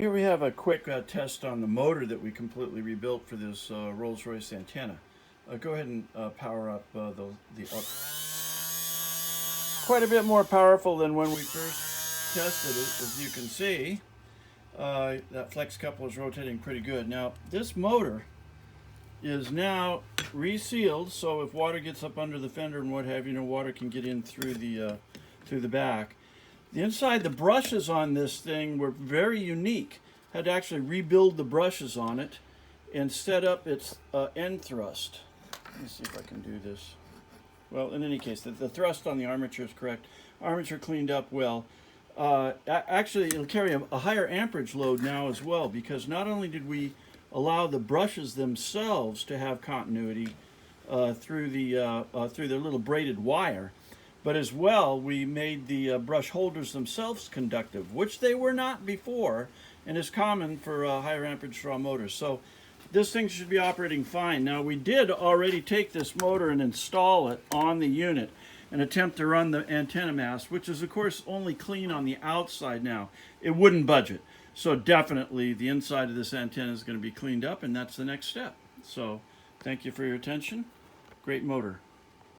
Here we have a quick test on the motor that we completely rebuilt for this Rolls-Royce antenna. Go ahead and power up quite a bit more powerful than when we first tested it. As you can see, that flex couple is rotating pretty good. Now, this motor is now resealed, so if water gets up under the fender and what have you, water can get in through the back. The inside, the brushes on this thing were very unique. Had to actually rebuild the brushes on it and set up its end thrust. Let me see if I can do this. Well, in any case, the thrust on the armature is correct. Armature cleaned up well. Actually, it'll carry a higher amperage load now as well, because not only did we allow the brushes themselves to have continuity through their little braided wire, but as well, we made the brush holders themselves conductive, which they were not before, and is common for higher amperage draw motors. So this thing should be operating fine. Now, we did already take this motor and install it on the unit and attempt to run the antenna mast, which is, of course, only clean on the outside now. It wouldn't budge it. So definitely the inside of this antenna is going to be cleaned up, and that's the next step. So thank you for your attention. Great motor.